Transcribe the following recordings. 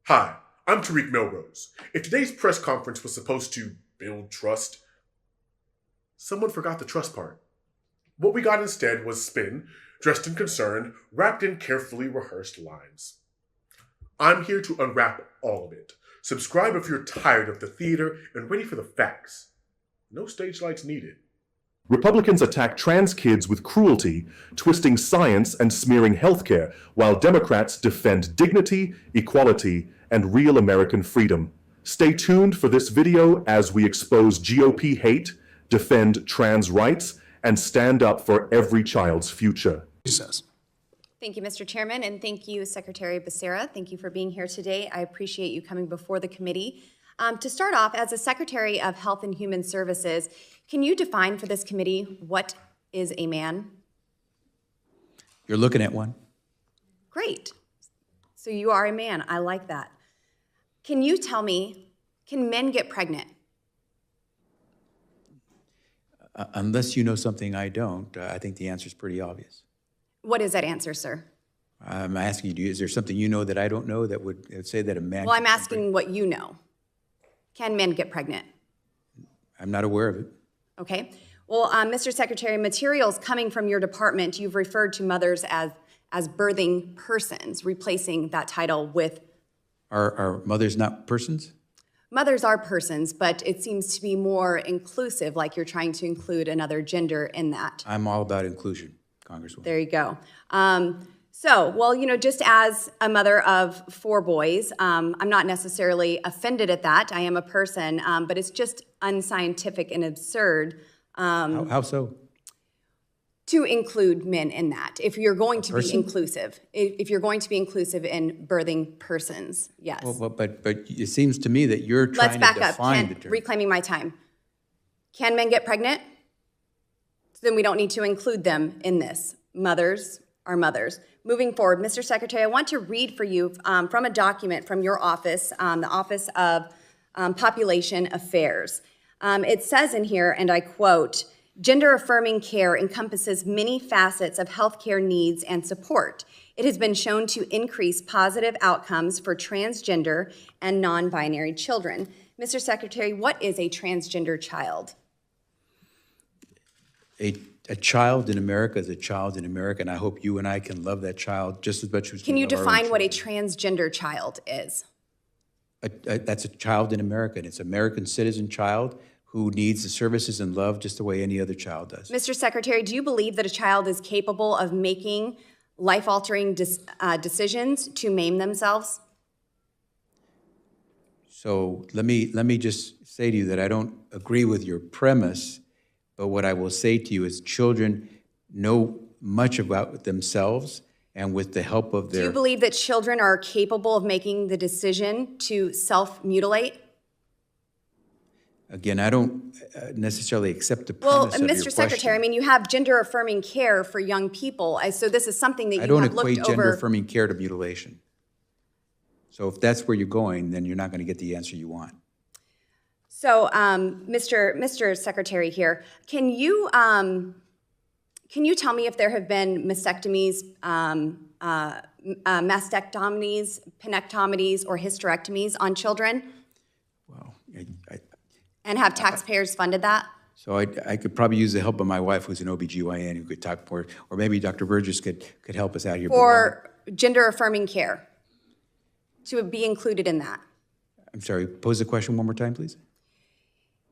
Hi, I'm Tariq Melrose. If today's press conference was supposed to build trust, someone forgot the trust part. What we got instead was spin, dressed in concern, wrapped in carefully rehearsed lines. I'm here to unwrap all of it. Subscribe if you're tired of the theater and ready for the facts. No stage lights needed. Republicans attack trans kids with cruelty, twisting science and smearing healthcare, while Democrats defend dignity, equality, and real American freedom. Stay tuned for this video as we expose GOP hate, defend trans rights, and stand up for every child's future. He says. Thank you, Mr. Chairman, and thank you, Secretary Becerra. Thank you for being here today. I appreciate you coming before the committee. To start off, as a Secretary of Health and Human Services, can you define for this committee what is a man? You're looking at one. Great. So you are a man. I like that. Can you tell me, can men get pregnant? Unless you know something I don't, I think the answer is pretty obvious. What is that answer, sir? I'm asking you, is there something you know that I don't know that would say that a man... Well, I'm asking what you know. Can men get pregnant? I'm not aware of it. Okay. Well, Mr. Secretary, materials coming from your department, you've referred to mothers as birthing persons, replacing that title with... Are mothers not persons? Mothers are persons, but it seems to be more inclusive, like you're trying to include another gender in that. I'm all about inclusion, Congresswoman. There you go. Well, you know, just as a mother of 4 boys, I'm not necessarily offended at that. I am a person, but it's just unscientific and absurd. How so? To include men in that. If you're going to be inclusive, if you're going to be inclusive in birthing persons, yes. Well, but it seems to me that you're trying to define the term. Reclaiming my time. Can men get pregnant? So then we don't need to include them in this. Mothers are mothers. Moving forward, Mr. Secretary, I want to read for you from a document from your office, the Office of Population Affairs. It says in here, and I quote, "Gender-affirming care encompasses many facets of healthcare needs and support. It has been shown to increase positive outcomes for transgender and non-binary children." Mr. Secretary, what is a transgender child? A child in America is a child in America, and I hope you and I can love that child just as much as we Can you love our own define what a children. transgender child is? That's a child in America, and it's an American citizen child who needs the services and love just the way any other child does. Mr. Secretary, do you believe that a child is capable of making life-altering decisions to maim themselves? So let me just say to you that I don't agree with your premise, but what I will say to you is children know much about themselves, and with the help of their... Do you believe that children are capable of making the decision to self-mutilate? Again, I don't necessarily accept the Well, premise of your Mr. Secretary, question. I mean, you have gender-affirming care for young people, so this is something that you I don't have looked equate over. gender-affirming care to mutilation. So if that's where you're going, then you're not going to get the answer you want. So, Mr. Secretary here, can you tell me if there have been mastectomies, mastectomies, penectomies, or hysterectomies on children? Well, And have taxpayers funded that? so I could probably use the help of my wife, who's an OBGYN, who could talk more, or maybe Dr. Burgess could help us out here. For gender-affirming care, to be included in that? I'm sorry, pose the question one more time, please.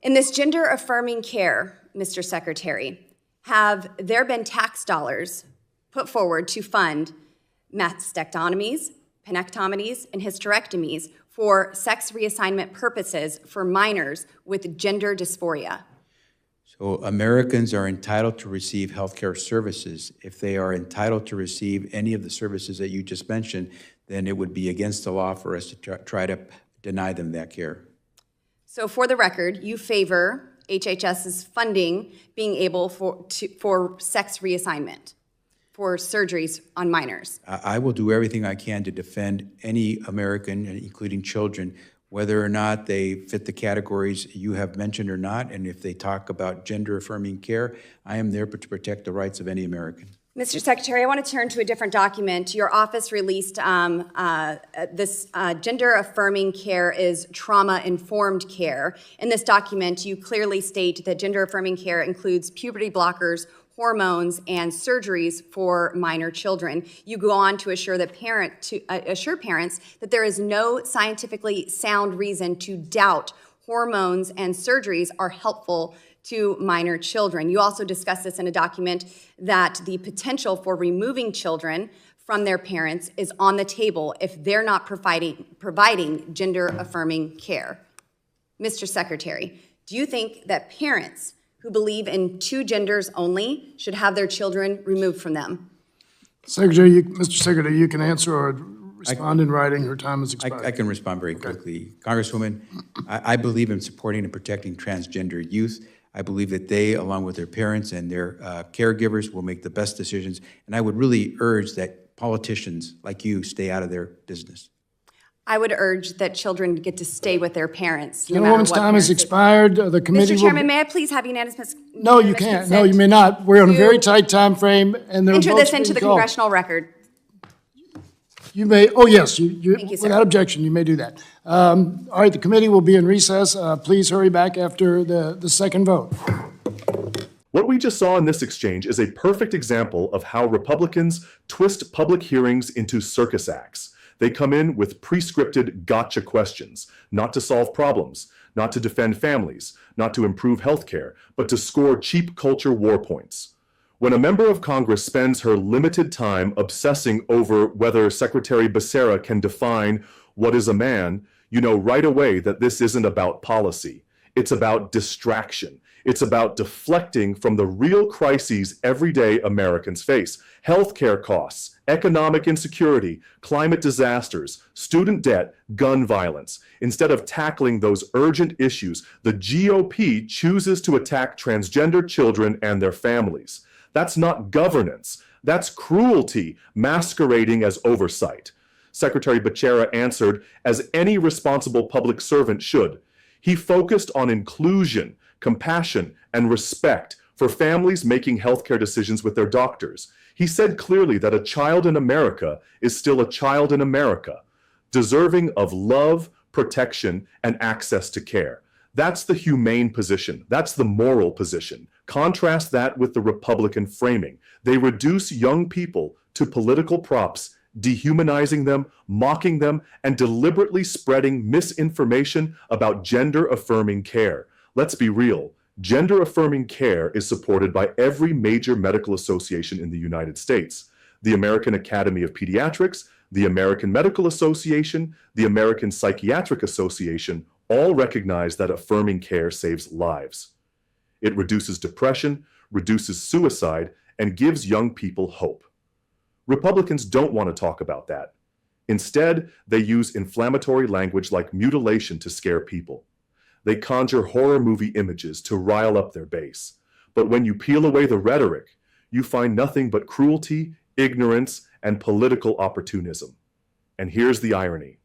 In this gender-affirming care, Mr. Secretary, have there been tax dollars put forward to fund mastectomies, penectomies, and hysterectomies for sex reassignment purposes for minors with gender dysphoria? So Americans are entitled to receive healthcare services. If they are entitled to receive any of the services that you just mentioned, then it would be against the law for us to try to deny them that care. So for the record, you favor HHS's funding being able for sex reassignment, for surgeries on minors? I will do everything I can to defend any American, including children, whether or not they fit the categories you have mentioned or not, and if they talk about gender-affirming care, I am there to protect the rights of any American. Mr. Secretary, I want to turn to a different document. Your office released this gender-affirming care is trauma-informed care. In this document, you clearly state that gender-affirming care includes puberty blockers, hormones, and surgeries for minor children. You go on to assure parents that there is no scientifically sound reason to doubt hormones and surgeries are helpful to minor children. You also discuss this in a document that the potential for removing children from their parents is on the table if they're not providing gender-affirming care. Mr. Secretary, do you think that parents who believe in two genders only should have their children removed from them? Secretary, Mr. Secretary, you can answer or respond in writing. Her time has expired. I can respond very quickly. Congresswoman, I believe in supporting and protecting transgender youth. I believe that they, along with their parents and their caregivers, will make the best decisions. And I would really urge that politicians like you stay out of their business. I would urge that children get to stay with their parents. Gentlewoman's time has expired. The committee Mr. Chairman, may I please have unanimous? No, you can't. No, you may not. We're on a very tight time frame, and there are enter votes this into being the called. congressional record. You may. Oh, yes. You, Thank you, sir. without objection, you may do that. All right. The committee will be in recess. Please hurry back after the second vote. What we just saw in this exchange is a perfect example of how Republicans twist public hearings into circus acts. They come in with pre-scripted gotcha questions, not to solve problems, not to defend families, not to improve healthcare, but to score cheap culture war points. When a member of Congress spends her limited time obsessing over whether Secretary Becerra can define what is a man, you know right away that this isn't about policy. It's about distraction. It's about deflecting from the real crises everyday Americans face. Healthcare costs, economic insecurity, climate disasters, student debt, gun violence. Instead of tackling those urgent issues, the GOP chooses to attack transgender children and their families. That's not governance. That's cruelty masquerading as oversight. Secretary Becerra answered as any responsible public servant should. He focused on inclusion, compassion, and respect for families making healthcare decisions with their doctors. He said clearly that a child in America is still a child in America, deserving of love, protection, and access to care. That's the humane position. That's the moral position. Contrast that with the Republican framing. They reduce young people to political props, dehumanizing them, mocking them, and deliberately spreading misinformation about gender-affirming care. Let's be real. Gender-affirming care is supported by every major medical association in the United States. The American Academy of Pediatrics, the American Medical Association, the American Psychiatric Association all recognize that affirming care saves lives. It reduces depression, reduces suicide, and gives young people hope. Republicans don't want to talk about that. Instead, they use inflammatory language like mutilation to scare people. They conjure horror movie images to rile up their base. But when you peel away the rhetoric, you find nothing but cruelty, ignorance, and political opportunism. And here's the irony.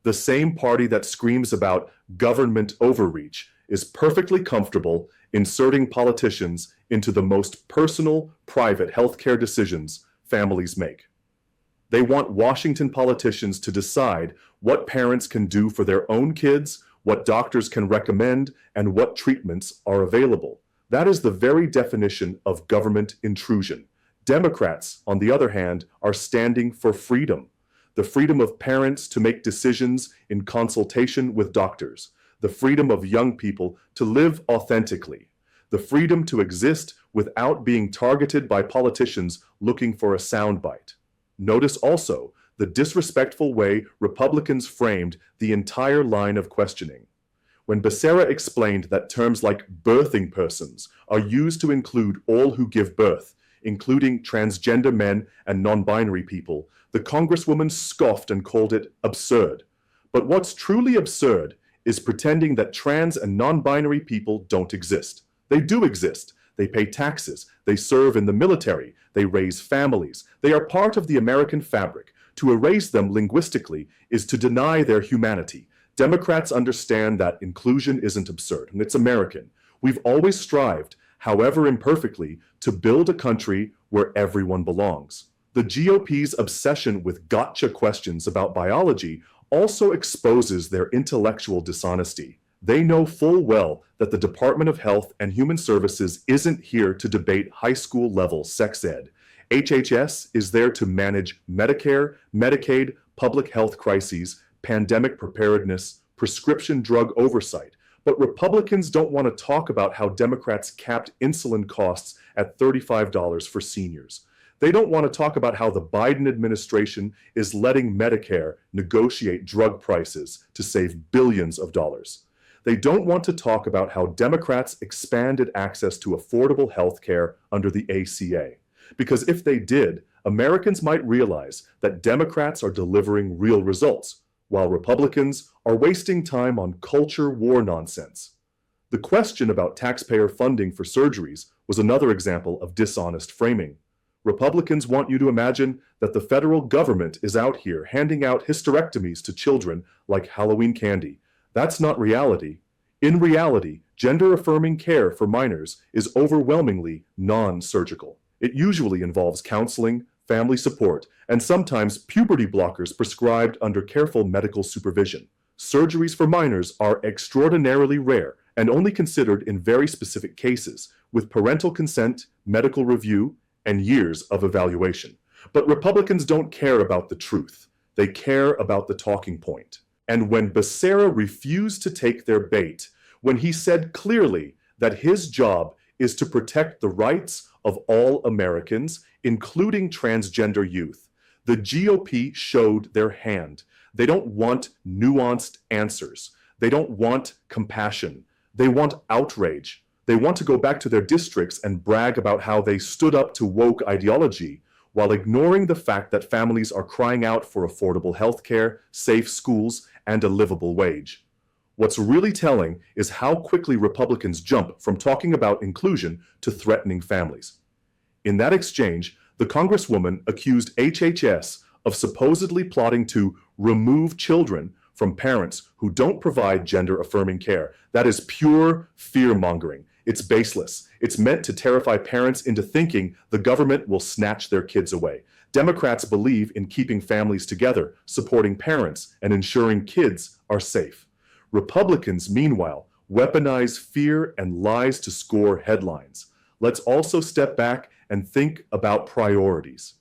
The same party that screams about government overreach is perfectly comfortable inserting politicians into the most personal, private healthcare decisions families make. They want Washington politicians to decide what parents can do for their own kids, what doctors can recommend, and what treatments are available. That is the very definition of government intrusion. Democrats, on the other hand, are standing for freedom. The freedom of parents to make decisions in consultation with doctors. The freedom of young people to live authentically. The freedom to exist without being targeted by politicians looking for a soundbite. Notice also the disrespectful way Republicans framed the entire line of questioning. When Becerra explained that terms like birthing persons are used to include all who give birth, including transgender men and non-binary people, the Congresswoman scoffed and called it absurd. But what's truly absurd is pretending that trans and non-binary people don't exist. They do exist. They pay taxes. They serve in the military. They raise families. They are part of the American fabric. To erase them linguistically is to deny their humanity. Democrats understand that inclusion isn't absurd, and it's American. We've always strived. however imperfectly, to build a country where everyone belongs. The GOP's obsession with gotcha questions about biology also exposes their intellectual dishonesty. They know full well that the Department of Health and Human Services isn't here to debate high school level sex ed. HHS is there to manage Medicare, Medicaid, public health crises, pandemic preparedness, prescription drug oversight. But Republicans don't want to talk about how Democrats capped insulin costs at $35 for seniors. They don't want to talk about how the Biden administration is letting Medicare negotiate drug prices to save billions of dollars. They don't want to talk about how Democrats expanded access to affordable health care under the ACA. Because if they did, Americans might realize that Democrats are delivering real results, while Republicans are wasting time on culture war nonsense. The question about taxpayer funding for surgeries was another example of dishonest framing. Republicans want you to imagine that the federal government is out here handing out hysterectomies to children like Halloween candy. That's not reality. In reality, gender-affirming care for minors is overwhelmingly non-surgical. It usually involves counseling, family support, and sometimes puberty blockers prescribed under careful medical supervision. Surgeries for minors are extraordinarily rare and only considered in very specific cases, with parental consent, medical review, and years of evaluation. But Republicans don't care about the truth. They care about the talking point. And when Becerra refused to take their bait, when he said clearly that his job is to protect the rights of all Americans, including transgender youth, the GOP showed their hand. They don't want nuanced answers. They don't want compassion. They want outrage. They want to go back to their districts and brag about how they stood up to woke ideology while ignoring the fact that families are crying out for affordable health care, safe schools, and a livable wage. What's really telling is how quickly Republicans jump from talking about inclusion to threatening families. In that exchange, the Congresswoman accused HHS of supposedly plotting to remove children from parents who don't provide gender-affirming care. That is pure fear-mongering. It's baseless. It's meant to terrify parents into thinking the government will snatch their kids away. Democrats believe in keeping families together, supporting parents, and ensuring kids are safe. Republicans, meanwhile, weaponize fear and lies to score headlines. Let's also step back and think about priorities.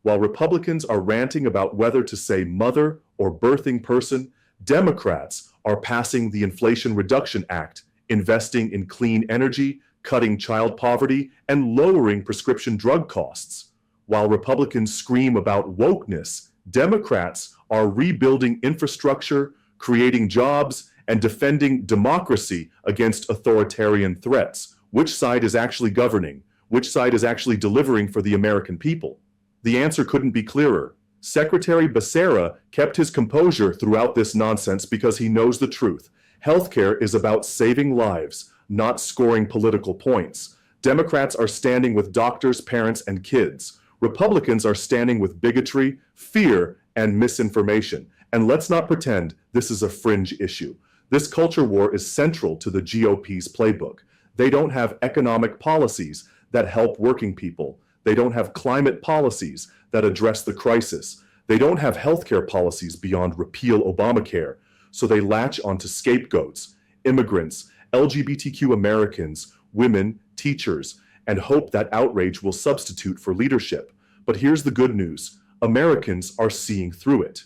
While Republicans are ranting about whether to say mother or birthing person, Democrats are passing the Inflation Reduction Act, investing in clean energy, cutting child poverty, and lowering prescription drug costs. While Republicans scream about wokeness, Democrats are rebuilding infrastructure, creating jobs, and defending democracy against authoritarian threats. Which side is actually governing? Which side is actually delivering for the American people? The answer couldn't be clearer. Secretary Becerra kept his composure throughout this nonsense because he knows the truth. Healthcare is about saving lives, not scoring political points. Democrats are standing with doctors, parents, and kids. Republicans are standing with bigotry, fear, and misinformation. And let's not pretend this is a fringe issue. This culture war is central to the GOP's playbook. They don't have economic policies that help working people. They don't have climate policies that address the crisis. They don't have healthcare policies beyond repeal Obamacare. So they latch onto scapegoats, immigrants, LGBTQ Americans, women, teachers, and hope that outrage will substitute for leadership. But here's the good news. Americans are seeing through it.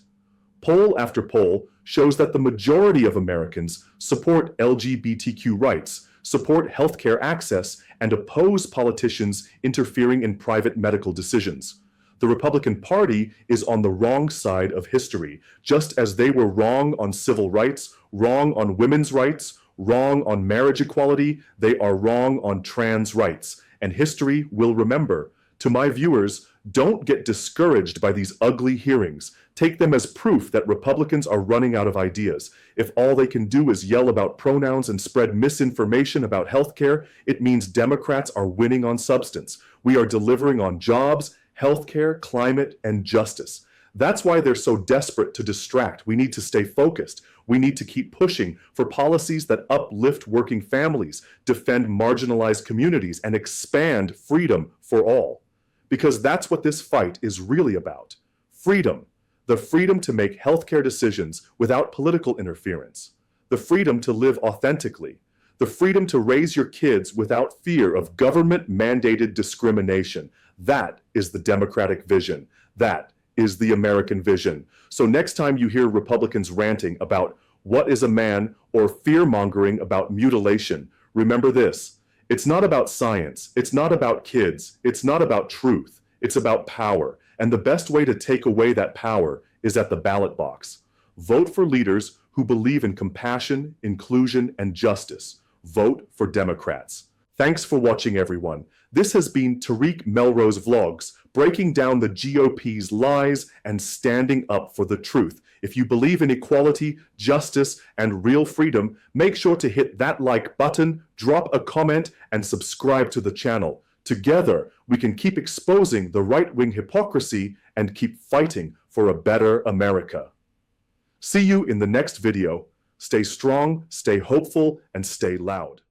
Poll after poll shows that the majority of Americans support LGBTQ rights, support healthcare access, and oppose politicians interfering in private medical decisions. The Republican Party is on the wrong side of history, just as they were wrong on civil rights, wrong on women's rights, wrong on marriage equality. They are wrong on trans rights, and history will remember. To my viewers, don't get discouraged by these ugly hearings. Take them as proof that Republicans are running out of ideas. If all they can do is yell about pronouns and spread misinformation about healthcare, it means Democrats are winning on substance. We are delivering on jobs, healthcare, climate, and justice. That's why they're so desperate to distract. We need to stay focused. We need to keep pushing for policies that uplift working families, defend marginalized communities, and expand freedom for all. Because that's what this fight is really about. Freedom. The freedom to make healthcare decisions without political interference. The freedom to live authentically. The freedom to raise your kids without fear of government-mandated discrimination. That is the Democratic vision. That is the American vision. So next time you hear Republicans ranting about what is a man or fear-mongering about mutilation, remember this. It's not about science. It's not about kids. It's not about truth. It's about power. And the best way to take away that power is at the ballot box. Vote for leaders who believe in compassion, inclusion, and justice. Vote for Democrats. Thanks for watching, everyone. This has been Tariq Melrose Vlogs, breaking down the GOP's lies and standing up for the truth. If you believe in equality, justice, and real freedom, make sure to hit that like button, drop a comment, and subscribe to the channel. Together, we can keep exposing the right-wing hypocrisy and keep fighting for a better America. See you in the next video. Stay strong, stay hopeful, and stay loud.